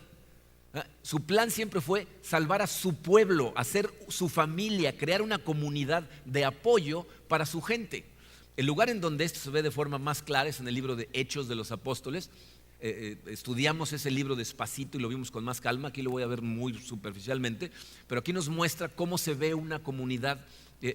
Su plan siempre fue salvar a su pueblo, hacer su familia, crear una comunidad de apoyo para su gente. El lugar en donde esto se ve de forma más clara es en el libro de Hechos de los Apóstoles. Estudiamos ese libro despacito y lo vimos con más calma. Aquí lo voy a ver muy superficialmente, pero aquí nos muestra cómo se ve una comunidad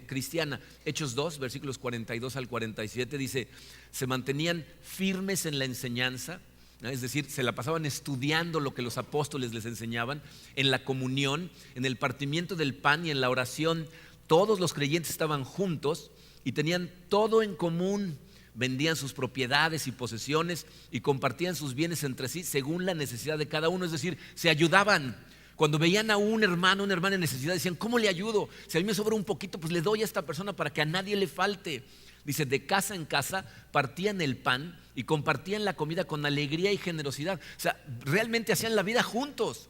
cristiana. Hechos 2, versículos 42 al 47 dice: se mantenían firmes en la enseñanza. Es decir, se la pasaban estudiando lo que los apóstoles les enseñaban, en la comunión, en el partimiento del pan y en la oración. Todos los creyentes estaban juntos y tenían todo en común. Vendían sus propiedades y posesiones y compartían sus bienes entre sí según la necesidad de cada uno. Es decir, se ayudaban. Cuando veían a un hermano, una hermana en necesidad, decían: ¿cómo le ayudo? Si a mí me sobra un poquito, pues le doy a esta persona para que a nadie le falte. Dice: de casa en casa partían el pan y compartían la comida con alegría y generosidad. O sea, realmente hacían la vida juntos.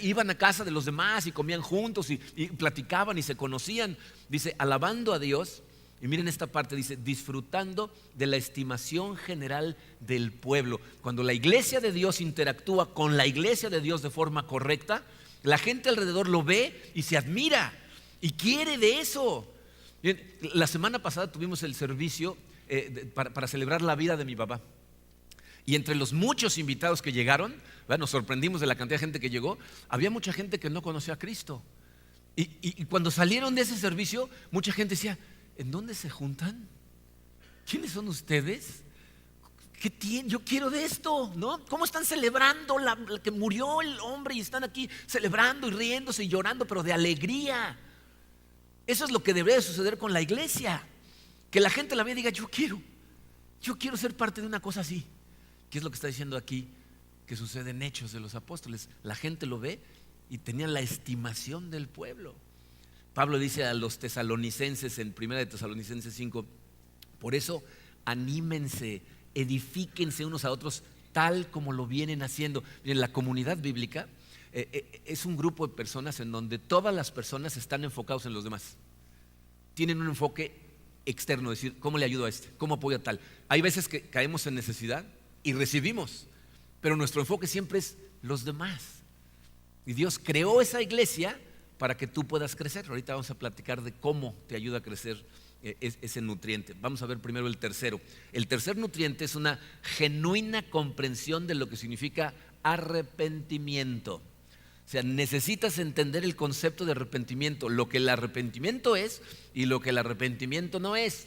Iban a casa de los demás y comían juntos y platicaban y se conocían. Dice: alabando a Dios Y miren esta parte, dice, disfrutando de la estimación general del pueblo. Cuando la iglesia de Dios interactúa con la iglesia de Dios de forma correcta, la gente alrededor lo ve y se admira y quiere de eso. Bien, la semana pasada tuvimos el servicio para celebrar la vida de mi papá. Y entre los muchos invitados que llegaron, ¿verdad?, nos sorprendimos de la cantidad de gente que llegó. Había mucha gente que no conocía a Cristo. Y cuando salieron de ese servicio, mucha gente decía, ¿en dónde se juntan? ¿Quiénes son ustedes? ¿Qué tienen? Yo quiero de esto, ¿no? ¿Cómo están celebrando que murió el hombre y están aquí celebrando y riéndose y llorando, pero de alegría? Eso es lo que debería suceder con la iglesia. Que la gente la vea y diga, yo quiero ser parte de una cosa así. ¿Qué es lo que está diciendo aquí? Que sucede en Hechos de los Apóstoles. La gente lo ve y tenían la estimación del pueblo. Pablo dice a los tesalonicenses en 1 de Tesalonicenses 5, por eso anímense, edifíquense unos a otros tal como lo vienen haciendo. Miren, la comunidad bíblica es un grupo de personas en donde todas las personas están enfocados en los demás. Tienen un enfoque externo, es decir, ¿cómo le ayudo a este? ¿Cómo apoyo a tal? Hay veces que caemos en necesidad y recibimos, pero nuestro enfoque siempre es los demás. Y Dios creó esa iglesia para que tú puedas crecer. Ahorita vamos a platicar de cómo te ayuda a crecer ese nutriente. Vamos a ver primero el tercero. El tercer nutriente es una genuina comprensión de lo que significa arrepentimiento. O sea, necesitas entender el concepto de arrepentimiento, lo que el arrepentimiento es y lo que el arrepentimiento no es.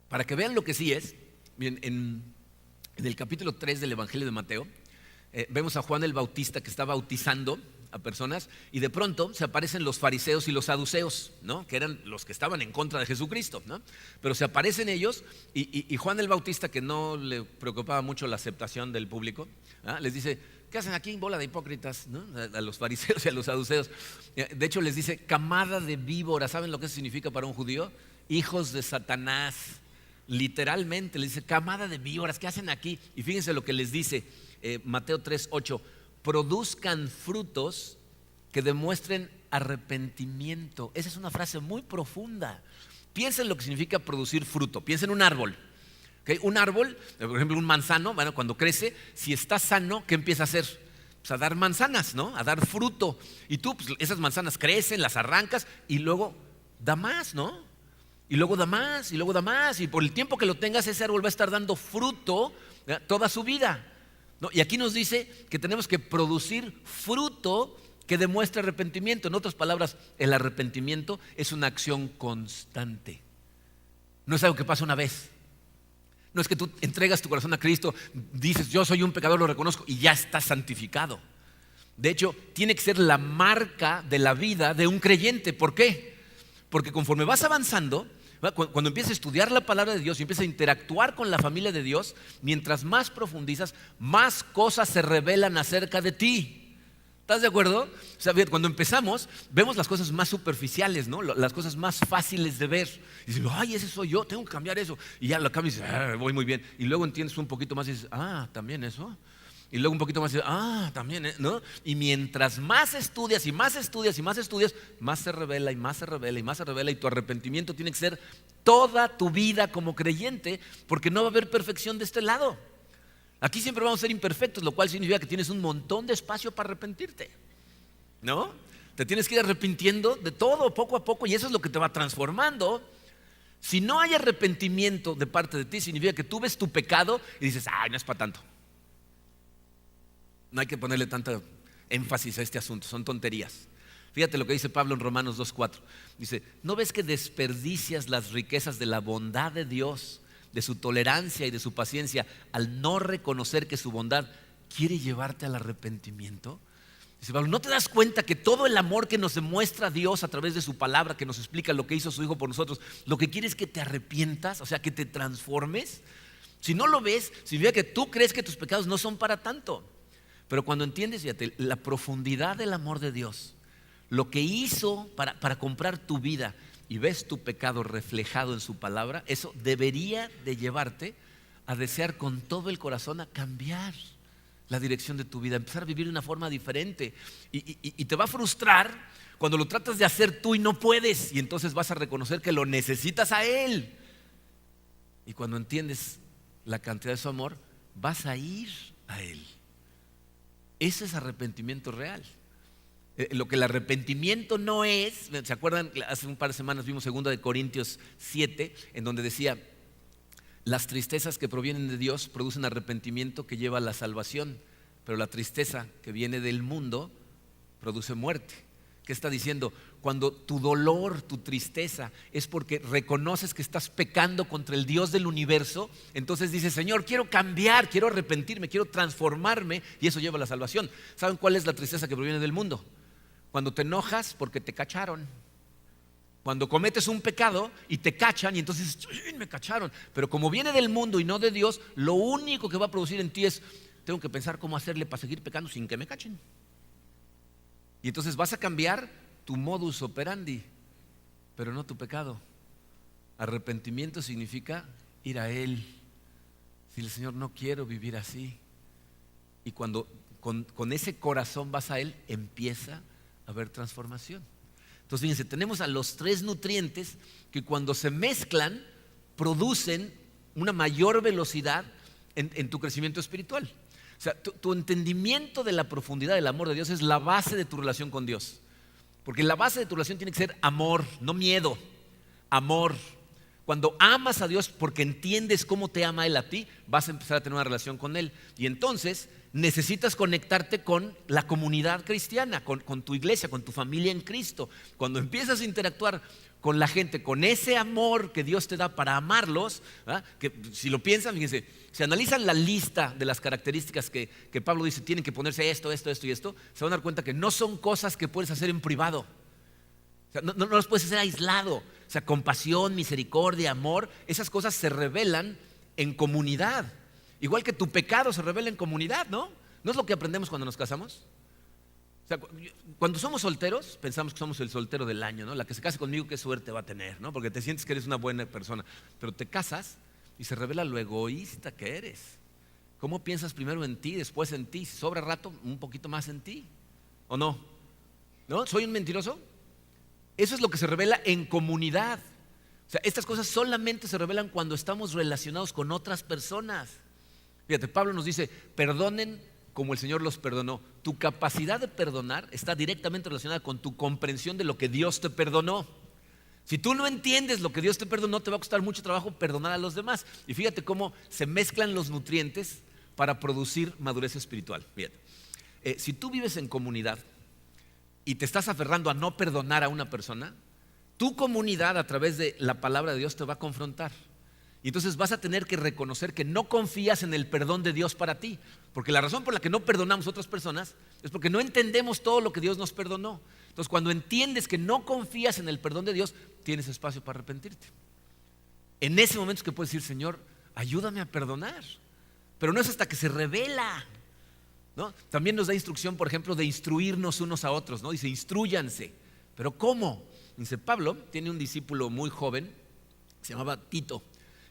Para que vean lo que sí es, miren, en el capítulo 3 del Evangelio de Mateo, vemos a Juan el Bautista que está bautizando a personas y de pronto se aparecen los fariseos y los saduceos, ¿no?, que eran los que estaban en contra de Jesucristo, ¿no? Pero se aparecen ellos y Juan el Bautista, que no le preocupaba mucho la aceptación del público, ¿ah?, les dice, ¿qué hacen aquí, bola de hipócritas?, ¿no?, a los fariseos y a los saduceos. De hecho les dice, camada de víboras. ¿Saben lo que eso significa para un judío? Hijos de Satanás. Literalmente les dice, camada de víboras, ¿qué hacen aquí? Y fíjense lo que les dice Mateo 3:8, produzcan frutos que demuestren arrepentimiento. Esa es una frase muy profunda. Piensa en lo que significa producir fruto. Piensa en un árbol, ¿okay? Un árbol, por ejemplo un manzano, bueno, cuando crece, si está sano, ¿qué empieza a hacer? Pues a dar manzanas, ¿no?, a dar fruto. Y tú, pues, esas manzanas crecen, las arrancas y luego da más, ¿no? Y luego da más, y luego da más. Y por el tiempo que lo tengas, ese árbol va a estar dando fruto, ¿verdad?, toda su vida, ¿no? Y aquí nos dice que tenemos que producir fruto que demuestre arrepentimiento. En otras palabras, el arrepentimiento es una acción constante. No es algo que pasa una vez. No es que tú entregas tu corazón a Cristo, dices yo soy un pecador, lo reconozco y ya estás santificado. De hecho, tiene que ser la marca de la vida de un creyente. ¿Por qué? Porque conforme vas avanzando, cuando empiezas a estudiar la palabra de Dios y empiezas a interactuar con la familia de Dios, mientras más profundizas, más cosas se revelan acerca de ti. ¿Estás de acuerdo? O sea, cuando empezamos, vemos las cosas más superficiales, ¿no?, las cosas más fáciles de ver. Y dices, ay, ese soy yo, tengo que cambiar eso. Y ya lo cambias y dices, voy muy bien. Y luego entiendes un poquito más y dices, también eso. Y luego un poquito más y dices, también, ¿no? Y mientras más estudias y más estudias y más estudias, más se revela y más se revela y más se revela. Y tu arrepentimiento tiene que ser toda tu vida como creyente, porque no va a haber perfección de este lado. Aquí siempre vamos a ser imperfectos, lo cual significa que tienes un montón de espacio para arrepentirte, ¿no? Te tienes que ir arrepintiendo de todo poco a poco y eso es lo que te va transformando. Si no hay arrepentimiento de parte de ti, significa que tú ves tu pecado y dices, no es para tanto. No hay que ponerle tanto énfasis a este asunto, son tonterías. Fíjate lo que dice Pablo en Romanos 2:4. Dice, ¿no ves que desperdicias las riquezas de la bondad de Dios, de su tolerancia y de su paciencia, al no reconocer que su bondad quiere llevarte al arrepentimiento? Dice Pablo, ¿no te das cuenta que todo el amor que nos demuestra Dios a través de su palabra, que nos explica lo que hizo su Hijo por nosotros, lo que quiere es que te arrepientas, o sea, que te transformes? Si no lo ves, significa que tú crees que tus pecados no son para tanto. Pero cuando entiendes, fíjate, la profundidad del amor de Dios, lo que hizo para comprar tu vida y ves tu pecado reflejado en su palabra, eso debería de llevarte a desear con todo el corazón a cambiar. la dirección de tu vida, empezar a vivir de una forma diferente. Y te va a frustrar cuando lo tratas de hacer tú y no puedes. Y entonces vas a reconocer que lo necesitas a Él. Y cuando entiendes la cantidad de su amor, vas a ir a Él. Ese es arrepentimiento real. Lo que el arrepentimiento no es, ¿se acuerdan? Hace un par de semanas vimos 2 Corintios 7, en donde decía: las tristezas que provienen de Dios producen arrepentimiento que lleva a la salvación, pero la tristeza que viene del mundo produce muerte. ¿Qué está diciendo? Cuando tu dolor, tu tristeza es porque reconoces que estás pecando contra el Dios del universo, entonces dices: Señor, quiero cambiar, quiero arrepentirme, quiero transformarme, y eso lleva a la salvación. ¿Saben cuál es la tristeza que proviene del mundo? Cuando te enojas porque te cacharon. Cuando cometes un pecado y te cachan y entonces me cacharon. Pero como viene del mundo y no de Dios, lo único que va a producir en ti es: tengo que pensar cómo hacerle para seguir pecando sin que me cachen. Y entonces vas a cambiar tu modus operandi, pero no tu pecado. Arrepentimiento significa ir a Él. Decirle: Señor, no quiero vivir así. Y cuando con ese corazón vas a Él, empieza a haber transformación. Entonces fíjense, tenemos a los 3 nutrientes que cuando se mezclan producen una mayor velocidad en tu crecimiento espiritual. O sea, tu entendimiento de la profundidad del amor de Dios es la base de tu relación con Dios. Porque la base de tu relación tiene que ser amor, no miedo, amor. Cuando amas a Dios porque entiendes cómo te ama Él a ti, vas a empezar a tener una relación con Él. Y entonces necesitas conectarte con la comunidad cristiana, con tu iglesia, con tu familia en Cristo. Cuando empiezas a interactuar con la gente, con ese amor que Dios te da para amarlos, ¿verdad? Que si lo piensan, fíjense, si analizan la lista de las características que Pablo dice, tienen que ponerse esto, esto, esto y esto, se van a dar cuenta que no son cosas que puedes hacer en privado. O sea, no las puedes hacer aislado. O sea, compasión, misericordia, amor, esas cosas se revelan en comunidad. Igual que tu pecado se revela en comunidad, ¿no? ¿No es lo que aprendemos cuando nos casamos? O sea, cuando somos solteros, pensamos que somos el soltero del año, ¿no? La que se case conmigo, qué suerte va a tener, ¿no? Porque te sientes que eres una buena persona. Pero te casas y se revela lo egoísta que eres. ¿Cómo piensas primero en ti, después en ti? Si sobra rato, un poquito más en ti. ¿O no? ¿No? ¿Soy un mentiroso? Eso es lo que se revela en comunidad. O sea, estas cosas solamente se revelan cuando estamos relacionados con otras personas. Fíjate, Pablo nos dice: perdonen como el Señor los perdonó. Tu capacidad de perdonar está directamente relacionada con tu comprensión de lo que Dios te perdonó. Si tú no entiendes lo que Dios te perdonó, te va a costar mucho trabajo perdonar a los demás. Y fíjate cómo se mezclan los nutrientes para producir madurez espiritual. Fíjate, si tú vives en comunidad y te estás aferrando a no perdonar a una persona, tu comunidad a través de la palabra de Dios te va a confrontar. Y entonces vas a tener que reconocer que no confías en el perdón de Dios para ti. Porque la razón por la que no perdonamos a otras personas es porque no entendemos todo lo que Dios nos perdonó. Entonces, cuando entiendes que no confías en el perdón de Dios, tienes espacio para arrepentirte. En ese momento es que puedes decir: Señor, ayúdame a perdonar. Pero no es hasta que se revela, ¿no? También nos da instrucción, por ejemplo, de instruirnos unos a otros, ¿no? Dice: instrúyanse. ¿Pero cómo? Dice, Pablo tiene un discípulo muy joven, se llamaba Tito.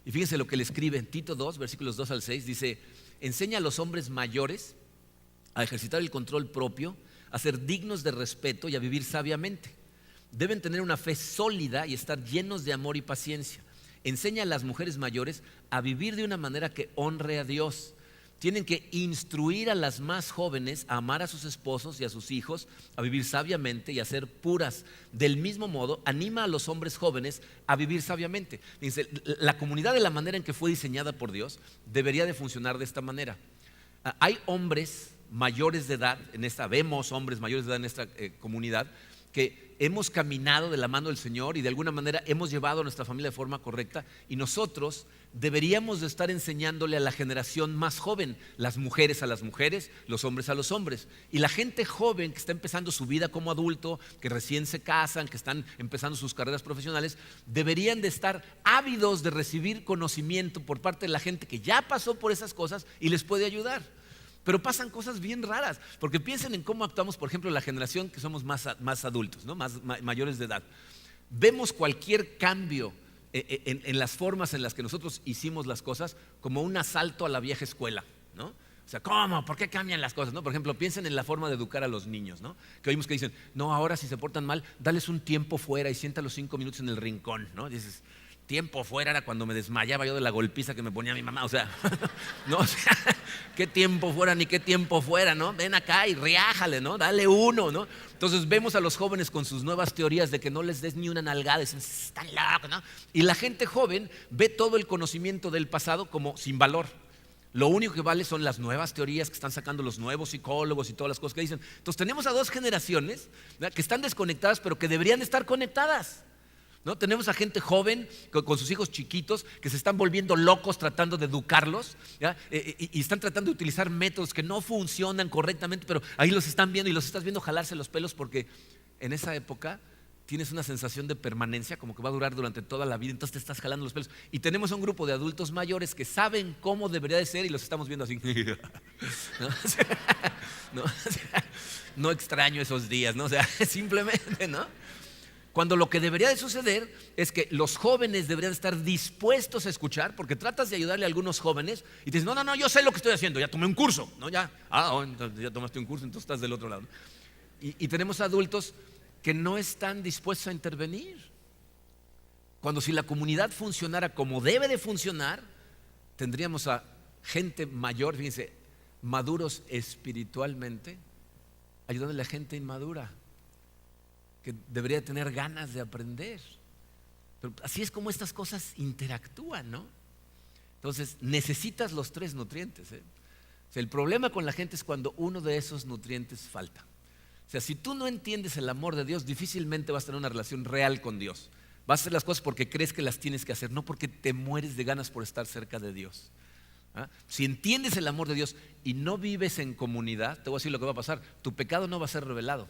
Y fíjense lo que le escribe en Tito 2, versículos 2 al 6. Dice: enseña a los hombres mayores a ejercitar el control propio, a ser dignos de respeto y a vivir sabiamente. Deben tener una fe sólida y estar llenos de amor y paciencia. Enseña a las mujeres mayores a vivir de una manera que honre a Dios. Tienen que instruir a las más jóvenes a amar a sus esposos y a sus hijos, a vivir sabiamente y a ser puras. Del mismo modo, anima a los hombres jóvenes a vivir sabiamente. Dice, la comunidad, de la manera en que fue diseñada por Dios, debería de funcionar de esta manera. Hay hombres mayores de edad, vemos hombres mayores de edad en esta comunidad, que hemos caminado de la mano del Señor y de alguna manera hemos llevado a nuestra familia de forma correcta, y nosotros deberíamos de estar enseñándole a la generación más joven, las mujeres a las mujeres, los hombres a los hombres, y la gente joven que está empezando su vida como adulto, que recién se casan, que están empezando sus carreras profesionales, deberían de estar ávidos de recibir conocimiento por parte de la gente que ya pasó por esas cosas y les puede ayudar. Pero pasan cosas bien raras, porque piensen en cómo actuamos, por ejemplo, la generación que somos más adultos, ¿no? Mayores de edad. Vemos cualquier cambio en las formas en las que nosotros hicimos las cosas como un asalto a la vieja escuela, ¿no? O sea, ¿cómo? ¿Por qué cambian las cosas? ¿No? Por ejemplo, piensen en la forma de educar a los niños, ¿no? Que oímos que dicen, no, ahora si se portan mal, dales un tiempo fuera y siéntalos 5 minutos en el rincón, ¿no? Dices, tiempo fuera era cuando me desmayaba yo de la golpiza que me ponía mi mamá, o sea, no, o sea, qué tiempo fuera ni qué tiempo fuera, ¿no? Ven acá y riájale, ¿no? Dale uno, ¿no? Entonces vemos a los jóvenes con sus nuevas teorías de que no les des ni una nalgada, dicen, están locos, ¿no? Y la gente joven ve todo el conocimiento del pasado como sin valor. Lo único que vale son las nuevas teorías que están sacando los nuevos psicólogos y todas las cosas que dicen. Entonces tenemos a dos generaciones, ¿verdad?, que están desconectadas, pero que deberían estar conectadas, ¿no? Tenemos a gente joven con sus hijos chiquitos que se están volviendo locos tratando de educarlos, ¿ya? Y están tratando de utilizar métodos que no funcionan correctamente, pero ahí los están viendo y los estás viendo jalarse los pelos porque en esa época tienes una sensación de permanencia, como que va a durar durante toda la vida, entonces te estás jalando los pelos. Y tenemos un grupo de adultos mayores que saben cómo debería de ser y los estamos viendo así. ¿No? ¿No? No extraño esos días, ¿no? O sea, simplemente, ¿no? Cuando lo que debería de suceder es que los jóvenes deberían estar dispuestos a escuchar, porque tratas de ayudarle a algunos jóvenes y te dicen, no, yo sé lo que estoy haciendo, ya tomé un curso, ¿no? Ya tomaste un curso, entonces estás del otro lado, ¿no? Y tenemos adultos que no están dispuestos a intervenir. Cuando si la comunidad funcionara como debe de funcionar, tendríamos a gente mayor, fíjense, maduros espiritualmente, ayudándole a gente inmadura que debería tener ganas de aprender. Pero así es como estas cosas interactúan, ¿no? Entonces necesitas los tres nutrientes, ¿eh? O sea, el problema con la gente es cuando uno de esos nutrientes falta. O sea, si tú no entiendes el amor de Dios, difícilmente vas a tener una relación real con Dios. Vas a hacer las cosas porque crees que las tienes que hacer, no porque te mueres de ganas por estar cerca de Dios. ¿Ah? Si entiendes el amor de Dios y no vives en comunidad, te voy a decir lo que va a pasar: tu pecado no va a ser revelado.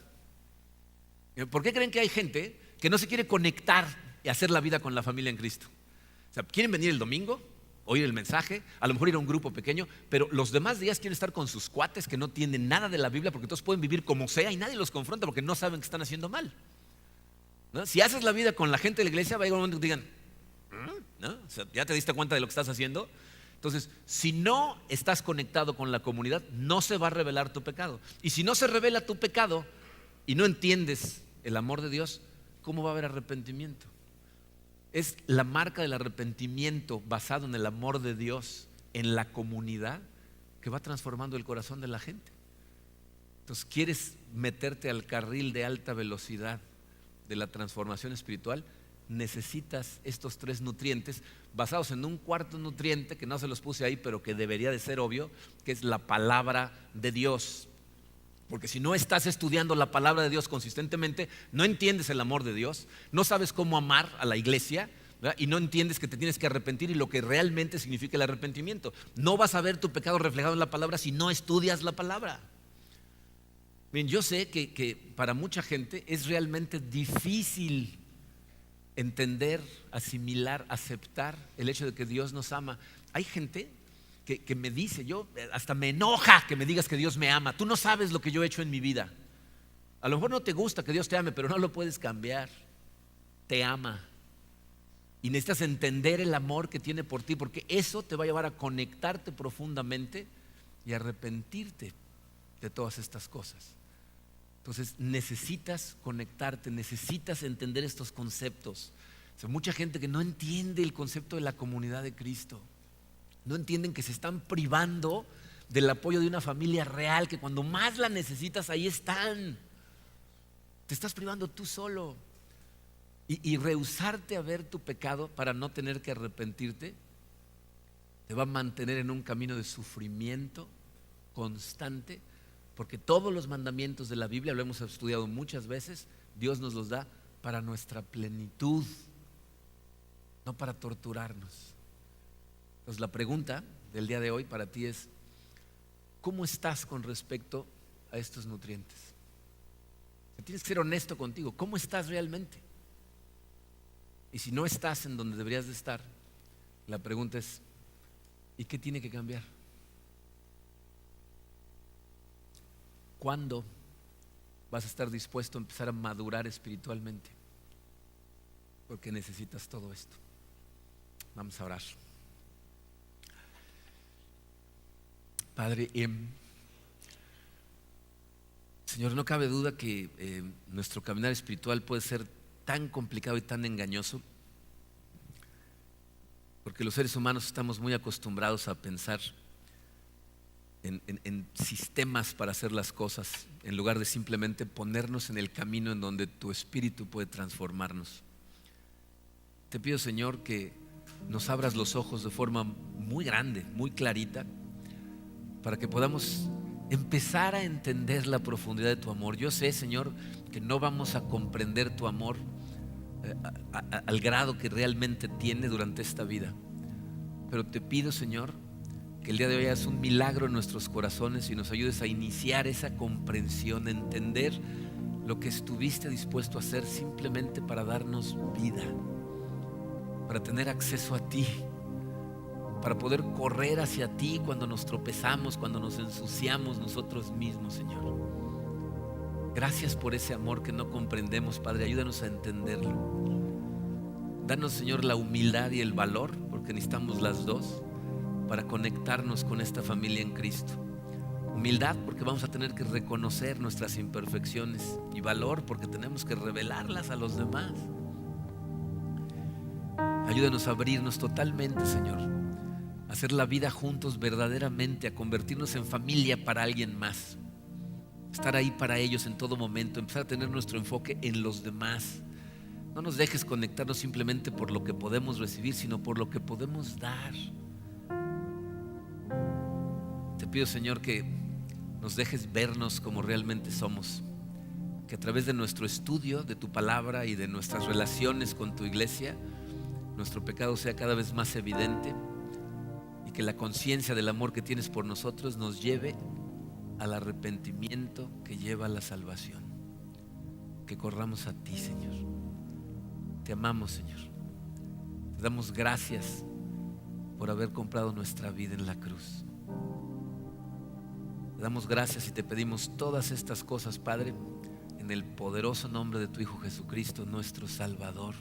¿Por qué creen que hay gente que no se quiere conectar y hacer la vida con la familia en Cristo? O sea, quieren venir el domingo, oír el mensaje, a lo mejor ir a un grupo pequeño, pero los demás días quieren estar con sus cuates que no tienen nada de la Biblia, porque todos pueden vivir como sea y nadie los confronta porque no saben que están haciendo mal, ¿no? Si haces la vida con la gente de la iglesia, va a llegar un momento que te digan, ¿no? O sea, ¿ya te diste cuenta de lo que estás haciendo? Entonces, si no estás conectado con la comunidad, no se va a revelar tu pecado. Y si no se revela tu pecado y no entiendes el amor de Dios, ¿cómo va a haber arrepentimiento? Es la marca del arrepentimiento basado en el amor de Dios en la comunidad que va transformando el corazón de la gente. Entonces, ¿quieres meterte al carril de alta velocidad de la transformación espiritual? Necesitas estos tres nutrientes basados en un cuarto nutriente que no se los puse ahí, pero que debería de ser obvio, que es la palabra de Dios. Porque si no estás estudiando la palabra de Dios consistentemente, no entiendes el amor de Dios, no sabes cómo amar a la iglesia, ¿verdad? Y no entiendes que te tienes que arrepentir y lo que realmente significa el arrepentimiento. No vas a ver tu pecado reflejado en la palabra si no estudias la palabra. Bien, yo sé que para mucha gente es realmente difícil entender, asimilar, aceptar el hecho de que Dios nos ama. Hay gente que me dice, yo hasta me enoja que me digas que Dios me ama. Tú no sabes lo que yo he hecho en mi vida. A lo mejor no te gusta que Dios te ame, pero no lo puedes cambiar. Te ama. Y necesitas entender el amor que tiene por ti, porque eso te va a llevar a conectarte profundamente y arrepentirte de todas estas cosas. Entonces necesitas conectarte, necesitas entender estos conceptos. O sea, mucha gente que no entiende el concepto de la comunidad de Cristo. No entienden que se están privando del apoyo de una familia real, que cuando más la necesitas, ahí están. Te estás privando tú solo. Y rehusarte a ver tu pecado para no tener que arrepentirte, te va a mantener en un camino de sufrimiento constante, porque todos los mandamientos de la Biblia, lo hemos estudiado muchas veces, Dios nos los da para nuestra plenitud, no para torturarnos. Entonces la pregunta del día de hoy para ti es: ¿cómo estás con respecto a estos nutrientes? Tienes que ser honesto contigo. ¿Cómo estás realmente? Y si no estás en donde deberías de estar, la pregunta es: ¿y qué tiene que cambiar? ¿Cuándo vas a estar dispuesto a empezar a madurar espiritualmente? Porque necesitas todo esto. Vamos a orar. Padre, Señor, no cabe duda que nuestro caminar espiritual puede ser tan complicado y tan engañoso, porque los seres humanos estamos muy acostumbrados a pensar en sistemas para hacer las cosas, en lugar de simplemente ponernos en el camino en donde tu Espíritu puede transformarnos. Te pido, Señor, que nos abras los ojos de forma muy grande, muy clarita, para que podamos empezar a entender la profundidad de tu amor. Yo sé, Señor, que no vamos a comprender tu amor al grado que realmente tiene durante esta vida, pero te pido, Señor, que el día de hoy hagas un milagro en nuestros corazones y nos ayudes a iniciar esa comprensión, a entender lo que estuviste dispuesto a hacer simplemente para darnos vida, para tener acceso a ti, para poder correr hacia ti cuando nos tropezamos, cuando nos ensuciamos nosotros mismos, Señor. Gracias por ese amor que no comprendemos, Padre. Ayúdanos a entenderlo. Danos, Señor, la humildad y el valor, porque necesitamos las dos, para conectarnos con esta familia en Cristo. Humildad porque vamos a tener que reconocer nuestras imperfecciones, y valor porque tenemos que revelarlas a los demás. Ayúdanos a abrirnos totalmente, Señor, a hacer la vida juntos verdaderamente, a convertirnos en familia para alguien más, estar ahí para ellos en todo momento, empezar a tener nuestro enfoque en los demás. No nos dejes conectarnos simplemente por lo que podemos recibir, sino por lo que podemos dar. Te pido, Señor, que nos dejes vernos como realmente somos, que a través de nuestro estudio de tu palabra y de nuestras relaciones con tu iglesia, nuestro pecado sea cada vez más evidente, y que la conciencia del amor que tienes por nosotros nos lleve al arrepentimiento que lleva a la salvación. Que corramos a ti, Señor. Te amamos, Señor. Te damos gracias por haber comprado nuestra vida en la cruz. Te damos gracias y te pedimos todas estas cosas, Padre, en el poderoso nombre de tu Hijo Jesucristo, nuestro Salvador.